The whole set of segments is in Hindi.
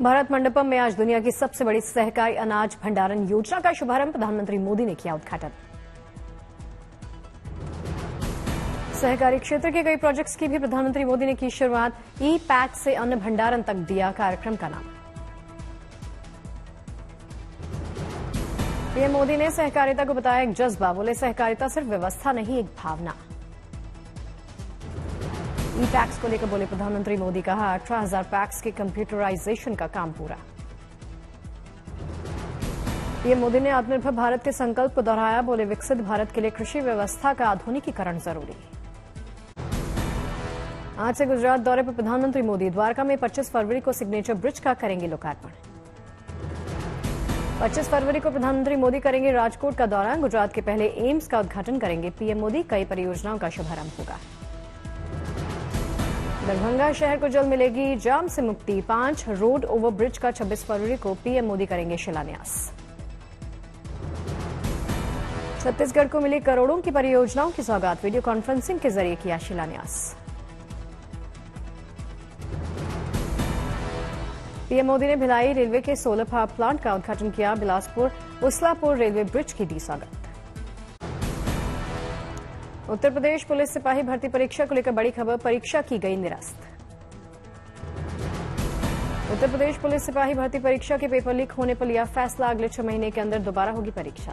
भारत मंडपम में आज दुनिया की सबसे बड़ी सहकारी अनाज भंडारण योजना का शुभारंभ प्रधानमंत्री मोदी ने किया उद्घाटन। सहकारी क्षेत्र के कई प्रोजेक्ट्स की भी प्रधानमंत्री मोदी ने की शुरुआत। ई पैक से अन्न भंडारण तक दिया कार्यक्रम का नाम। पीएम मोदी ने सहकारिता को बताया एक जज्बा, बोले सहकारिता सिर्फ व्यवस्था नहीं, एक भावना। ई पैक्स को लेकर बोले प्रधानमंत्री मोदी, कहा 18,000 पैक्स के कंप्यूटराइजेशन का काम पूरा। पीएम मोदी ने आत्मनिर्भर भारत के संकल्प को दोहराया, बोले विकसित भारत के लिए कृषि व्यवस्था का आधुनिकीकरण जरूरी। आज से गुजरात दौरे पर प्रधानमंत्री मोदी, द्वारका में 25 फरवरी को सिग्नेचर ब्रिज का करेंगे लोकार्पण। 25 फरवरी को प्रधानमंत्री मोदी करेंगे राजकोट का दौरा। गुजरात के पहले एम्स का उद्घाटन करेंगे पीएम मोदी। कई परियोजनाओं का शुभारंभ होगा। दरभंगा शहर को जल्द मिलेगी जाम से मुक्ति। 5 रोड ओवर ब्रिज का 26 फरवरी को पीएम मोदी करेंगे शिलान्यास। छत्तीसगढ़ को मिली करोड़ों की परियोजनाओं की सौगात, वीडियो कॉन्फ्रेंसिंग के जरिए किया शिलान्यास। पीएम मोदी ने भिलाई रेलवे के सोलर पावर प्लांट का उद्घाटन किया। बिलासपुर उस्लापुर रेलवे ब्रिज की दी स्वागत। उत्तर प्रदेश पुलिस सिपाही भर्ती परीक्षा को लेकर बड़ी खबर, परीक्षा की गई निरस्त। उत्तर प्रदेश पुलिस सिपाही भर्ती परीक्षा के पेपर लीक होने पर लिया फैसला, अगले 6 महीने के अंदर दोबारा होगी परीक्षा।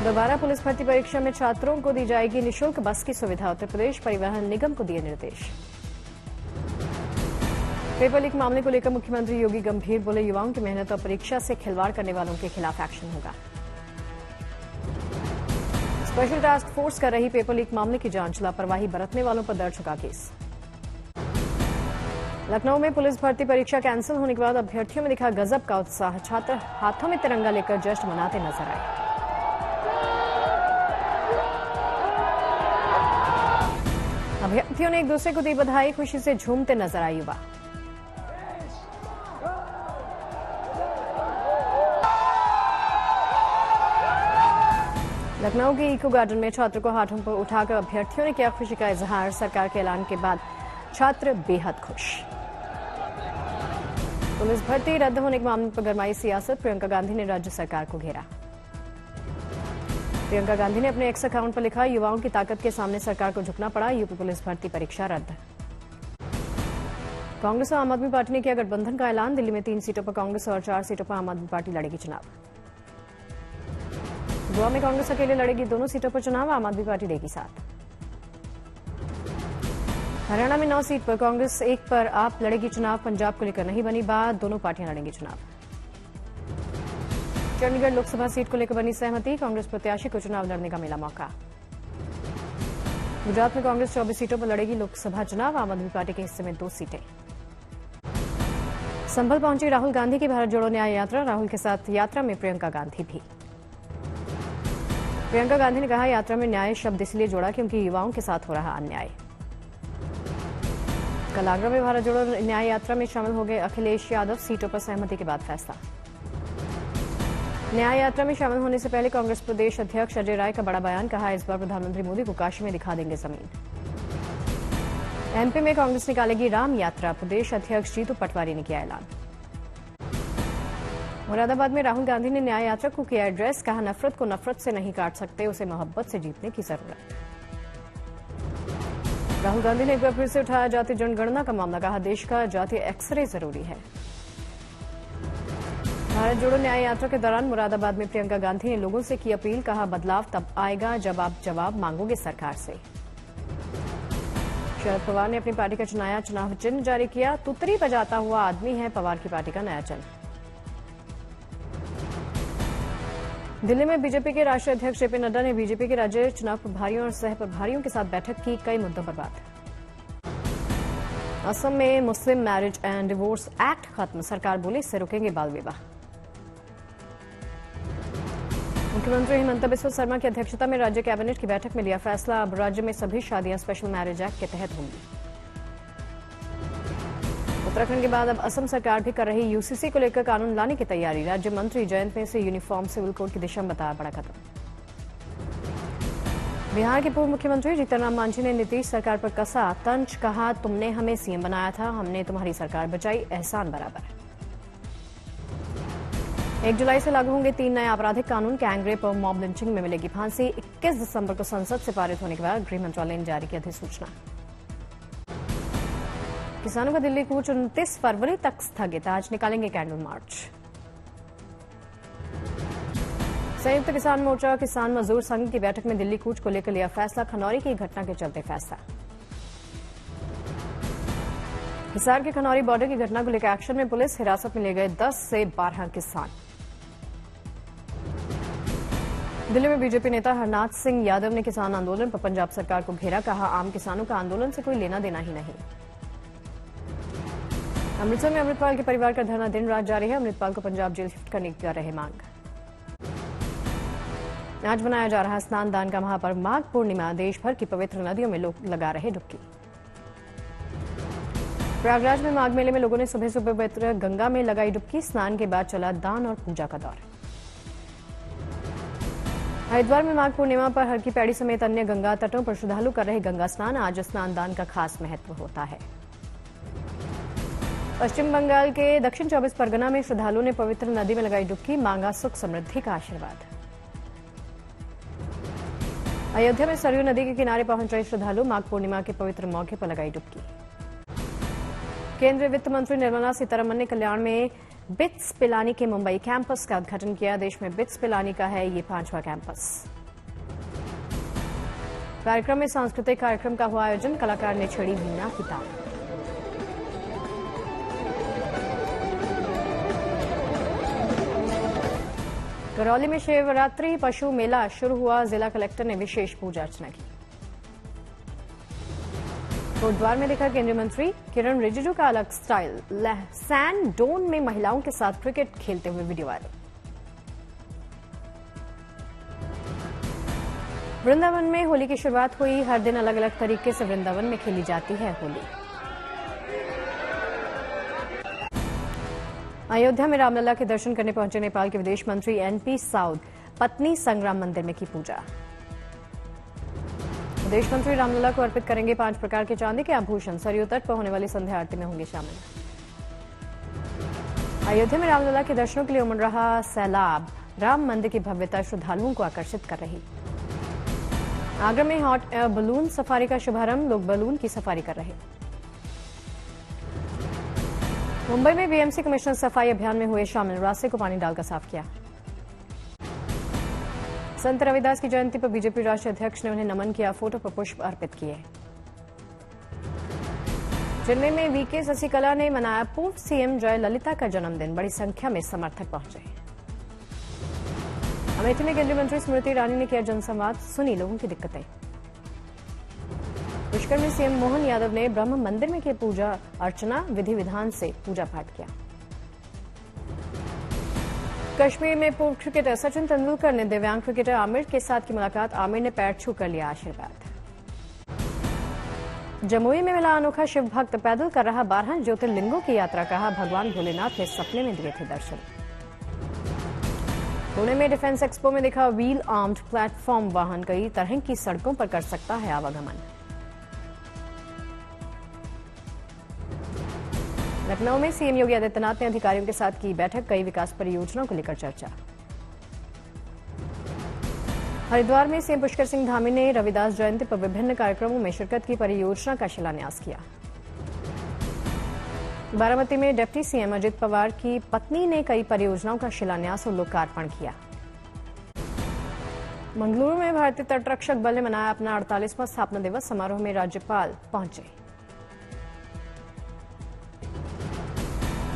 दोबारा पुलिस भर्ती परीक्षा में छात्रों को दी जाएगी निःशुल्क बस की सुविधा, उत्तर प्रदेश परिवहन निगम को दिए निर्देश। पेपर लीक मामले को लेकर मुख्यमंत्री योगी गंभीर, बोले युवाओं की मेहनत और परीक्षा से खिलवाड़ करने वालों के खिलाफ एक्शन होगा। स्पेशल टास्क फोर्स कर रही पेपर लीक मामले की जांच, लापरवाही बरतने वालों पर दर्ज होगा केस। लखनऊ में पुलिस भर्ती परीक्षा कैंसिल होने के बाद अभ्यर्थियों में दिखा गजब का उत्साह, छात्र हाथों में तिरंगा लेकर जश्न मनाते नजर आए। अभ्यर्थियों ने एक दूसरे को दी बधाई, खुशी से झूमते नजर आए युवा। लखनऊ के इको गार्डन में छात्र को हाथों पर उठाकर अभ्यर्थियों ने किया खुशी का इजहार। सरकार के ऐलान के बाद छात्र बेहद खुश। पुलिस भर्ती रद्द होने के मामले पर गरमाई सियासत, प्रियंका गांधी ने राज्य सरकार को घेरा। प्रियंका गांधी ने अपने एक्स अकाउंट पर लिखा, युवाओं की ताकत के सामने सरकार को झुकना पड़ा, यूपी पुलिस भर्ती परीक्षा रद्द। कांग्रेस और आम आदमी पार्टी ने किया गठबंधन का ऐलान, दिल्ली में 3 सीटों पर कांग्रेस और 4 सीटों पर आम आदमी पार्टी लड़ेगी चुनाव। गोवा में कांग्रेस अकेले लड़ेगी दोनों सीटों पर चुनाव, आम आदमी पार्टी देगी साथ। हरियाणा में 9 सीट पर कांग्रेस, 1 पर आप लड़ेगी चुनाव। पंजाब को लेकर नहीं बनी बात, दोनों पार्टियां लड़ेंगी चुनाव। चंडीगढ़ लोकसभा सीट को लेकर बनी सहमति, कांग्रेस प्रत्याशी को चुनाव लड़ने का मिला मौका। गुजरात में कांग्रेस 24 सीटों पर लड़ेगी लोकसभा चुनाव, आम आदमी पार्टी के हिस्से में 2 सीटें। संभल पहुंची राहुल गांधी की भारत जोड़ो न्याय यात्रा, राहुल के साथ यात्रा में प्रियंका गांधी भी। प्रियंका गांधी ने कहा, यात्रा में न्याय शब्द इसलिए जोड़ा क्योंकि युवाओं के साथ हो रहा अन्याय। कल आगरा में भारत जोड़ो न्याय यात्रा में शामिल हो गए अखिलेश यादव, सीटों पर सहमति के बाद फैसला। न्याय यात्रा में शामिल होने से पहले कांग्रेस प्रदेश अध्यक्ष अजय राय का बड़ा बयान, कहा इस बार प्रधानमंत्री मोदी को काशी में दिखा देंगे जमीन। एमपी में कांग्रेस निकालेगी राम यात्रा, प्रदेश अध्यक्ष जीतू पटवारी ने किया ऐलान। मुरादाबाद में राहुल गांधी ने न्याय यात्रा को किया एड्रेस, कहा नफरत को नफरत से नहीं काट सकते, उसे मोहब्बत से जीतने की जरूरत। राहुल गांधी ने एक बार फिर से उठाया जातीय जनगणना का मामला, कहा देश का जातीय एक्सरे जरूरी है। भारत जोड़ो न्याय यात्रा के दौरान मुरादाबाद में प्रियंका गांधी ने लोगों से की अपील, कहा बदलाव तब आएगा जब आप जवाब मांगोगे सरकार से। शरद पवार ने अपनी पार्टी का चुनाव चिन्ह जारी किया, तुतरी बजाता हुआ आदमी है पवार की पार्टी का नया चिन्ह। दिल्ली में बीजेपी के राष्ट्रीय अध्यक्ष जेपी नड्डा ने बीजेपी के राज्य चुनाव प्रभारियों और सह प्रभारियों के साथ बैठक की, कई मुद्दों पर बात। असम में मुस्लिम मैरिज एंड डिवोर्स एक्ट खत्म, सरकार बोली इससे रोकेंगे बाल विवाह। मुख्यमंत्री हिमंत बिस्वा शर्मा की अध्यक्षता में राज्य कैबिनेट की बैठक में लिया फैसला, अब राज्य में सभी शादियां स्पेशल मैरिज एक्ट के तहत होंगी। उत्तराखंड के बाद अब असम सरकार भी कर रही यूसीसी को लेकर कानून लाने की तैयारी, राज्य मंत्री जयंत ने इसे यूनिफॉर्म सिविल कोड की दिशा में बताया बड़ा कदम। बिहार के पूर्व मुख्यमंत्री जीतन राम मांझी ने नीतीश सरकार पर कसा तंज, कहा तुमने हमें सीएम बनाया था, हमने तुम्हारी सरकार बचाई, एहसान बराबर। 1 जुलाई से लागू होंगे 3 नए आपराधिक कानून, गैंगरेप और मॉब लिंचिंग में मिलेगी फांसी। 21 दिसंबर को संसद से पारित होने के बाद गृह मंत्रालय ने जारी की अधिसूचना। किसानों का दिल्ली कूच 29 फरवरी तक स्थगित, आज निकालेंगे कैंडल मार्च। संयुक्त किसान मोर्चा और किसान मजदूर संघ की बैठक में दिल्ली कूच को लेकर लिया फैसला, खनौरी की घटना के चलते फैसला। हिसार के खनौरी बॉर्डर की घटना को लेकर एक्शन में पुलिस, हिरासत में ले गए 10 से 12 किसान। दिल्ली में बीजेपी नेता हरनाथ सिंह यादव ने किसान आंदोलन पर पंजाब सरकार को घेरा, कहा आम किसानों का आंदोलन से कोई लेना देना ही नहीं। अमृतसर में अमृतपाल के परिवार का धरना दिन रात जारी है, अमृतपाल को पंजाब जेल शिफ्ट करने की कर रहे मांग। आज मनाया जा रहा स्नान दान का महापर्व माघ पूर्णिमा, देश भर की पवित्र नदियों में लोग लगा रहे डुबकी। प्रयागराज में माघ मेले में लोगों ने सुबह सुबह पवित्र गंगा में लगाई डुबकी, स्नान के बाद चला दान और पूजा का दौर। हरिद्वार में माघ पूर्णिमा पर हर की पैड़ी समेत अन्य गंगा तटों पर श्रद्धालु कर रहे गंगा स्नान, आज स्नान दान का खास महत्व होता है। पश्चिम बंगाल के दक्षिण 24 परगना में श्रद्धालुओं ने पवित्र नदी में लगाई डुबकी, मांगा सुख समृद्धि का आशीर्वाद। अयोध्या में सरयू नदी के किनारे पहुंच रहे श्रद्धालु माघ पूर्णिमा के पवित्र मौके पर लगाई डुबकी। केंद्रीय वित्त मंत्री निर्मला सीतारमण ने कल्याण में बिट्स पिलानी के मुंबई कैंपस का उद्घाटन किया, देश में बिट्स पिलानी का है ये 5वां कैंपस। कार्यक्रम में सांस्कृतिक कार्यक्रम का हुआ आयोजन, कलाकार ने छेड़ी वीणा की ताल। करौली में शिवरात्रि पशु मेला शुरू हुआ, जिला कलेक्टर ने विशेष पूजा अर्चना की। कोटद्वार में देखा केंद्रीय मंत्री किरण रिजिजू का अलग स्टाइल, सैंड डोन में महिलाओं के साथ क्रिकेट खेलते हुए वीडियो वायरल। वृंदावन में होली की शुरुआत हुई, हर दिन अलग अलग तरीके से वृंदावन में खेली जाती है होली। अयोध्या में रामलला के दर्शन करने पहुंचे नेपाल के विदेश मंत्री एनपी साउद, पत्नी संग्राम मंदिर में की पूजा। विदेश मंत्री रामलला को अर्पित करेंगे 5 प्रकार के चांदी के आभूषण, सरयू तट पर होने वाली संध्या आरती में होंगे शामिल। अयोध्या में रामलला के दर्शनों के लिए उमड़ रहा सैलाब, राम मंदिर की भव्यता श्रद्धालुओं को आकर्षित कर रही। आगरा में हॉट एयर बलून सफारी का शुभारंभ, लोग बलून की सफारी कर रहे। मुंबई में बीएमसी कमिश्नर सफाई अभियान में हुए शामिल, रास्ते को पानी डालकर साफ किया। संत रविदास की जयंती पर बीजेपी राष्ट्रीय अध्यक्ष ने उन्हें नमन किया, फोटो पर पुष्प अर्पित किए। चेन्नई में वीके शशिकला ने मनाया पूर्व सीएम जयललिता का जन्मदिन, बड़ी संख्या में समर्थक पहुंचे। अमेठी में केंद्रीय मंत्री स्मृति ईरानी ने किया जनसंवाद, सुनी लोगों की दिक्कतें। पुष्कर में सीएम मोहन यादव ने ब्रह्म मंदिर में की पूजा अर्चना, विधि विधान से पूजा पाठ किया। कश्मीर में पूर्व क्रिकेटर सचिन तेंदुलकर ने दिव्यांग क्रिकेटर आमिर के साथ की मुलाकात, आमिर ने पैर छूकर लिया आशीर्वाद। जमुई में मिला अनोखा शिव भक्त, पैदल कर रहा 12 ज्योतिर्लिंगों की यात्रा, कहा भगवान भोलेनाथ ने सपने में दिए थे दर्शन। पुणे में डिफेंस एक्सपो में देखा व्हील आर्म्ड प्लेटफॉर्म वाहन, कई तरह की सड़कों पर कर सकता है आवागमन। लखनऊ में सीएम योगी आदित्यनाथ ने अधिकारियों के साथ की बैठक, कई विकास परियोजनाओं को लेकर चर्चा। हरिद्वार में सीएम पुष्कर सिंह धामी ने रविदास जयंती पर विभिन्न कार्यक्रमों में शिरकत की, परियोजना का शिलान्यास किया। बारामती में डिप्टी सीएम अजित पवार की पत्नी ने कई परियोजनाओं का शिलान्यास और लोकार्पण किया। मंगलुरु में भारतीय तटरक्षक बल ने मनाया अपना 48वां स्थापना दिवस, समारोह में राज्यपाल पहुंचे।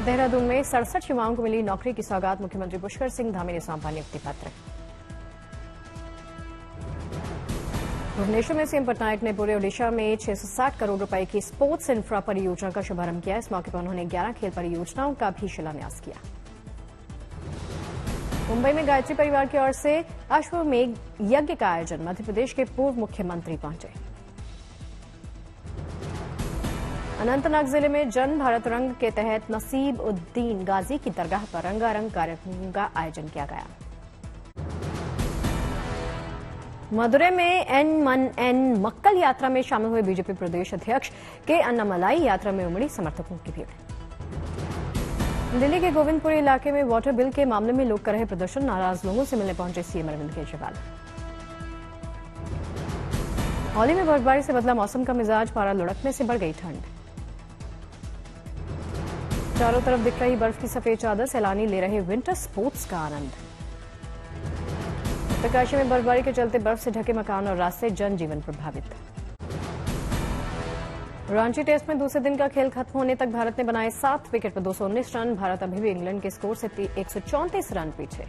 देहरादून में 67 युवाओं को मिली नौकरी की सौगात, मुख्यमंत्री पुष्कर सिंह धामी ने सौंपा नियुक्ति पत्र। भुवनेश्वर में सीएम पटनायक ने पूरे ओडिशा में 660 करोड़ रुपए की स्पोर्ट्स इंफ्रा परियोजना का शुभारंभ किया। इस मौके पर उन्होंने 11 खेल परियोजनाओं का भी शिलान्यास किया। मुंबई में गायत्री परिवार की ओर से अश्वमेघ यज्ञ का आयोजन, मध्य प्रदेश के पूर्व मुख्यमंत्री पहुंचे। अनंतनाग जिले में जन भारत रंग के तहत नसीब उद्दीन गाजी की दरगाह पर रंगारंग कार्यक्रमों का आयोजन किया गया। मदुरै में एन मक्कल यात्रा में शामिल हुए बीजेपी प्रदेश अध्यक्ष के अन्नामलाई यात्रा में उमड़ी समर्थकों की भीड़। दिल्ली के गोविंदपुरी इलाके में वाटर बिल के मामले में लोग कर रहे प्रदर्शन, नाराज लोगों से मिलने पहुंचे सीएम अरविंद केजरीवाल। हौली में बर्फबारी से बदला मौसम का मिजाज, पारा लुढ़कने से बढ़ गई ठंड। चारों तरफ दिख रही बर्फ की सफेद चादर, सैलानी ले रहे विंटर स्पोर्ट्स का आनंद। उत्तरकाशी में बर्फबारी के चलते बर्फ से ढके मकान और रास्ते, जनजीवन प्रभावित। रांची टेस्ट में दूसरे दिन का खेल खत्म होने तक भारत ने बनाए 7 विकेट पर 219 रन। भारत अभी भी इंग्लैंड के स्कोर से 134 रन पीछे।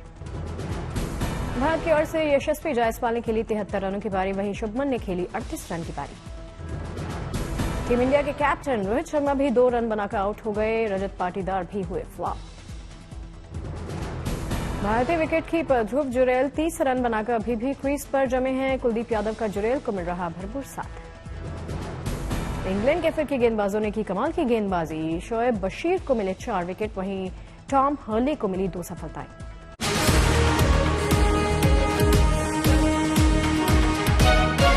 भारत की ओर से यशस्वी जायसवाल ने खेली 73 रनों की पारी, वहीं शुभमन ने खेली 38 रन की पारी। टीम इंडिया के कैप्टन रोहित शर्मा भी 2 रन बनाकर आउट हो गए। रजत पाटीदार भी हुए फ्लॉप। भारतीय विकेट कीपर ध्रुव जुरेल 30 रन बनाकर अभी भी क्रीज पर जमे हैं। कुलदीप यादव का जुरेल को मिल रहा भरपूर साथ। इंग्लैंड के फिरकी गेंदबाजों ने की कमाल की गेंदबाजी। शोएब बशीर को मिले 4 विकेट, वहीं टॉम हर्ले को मिली 2 सफलताएं।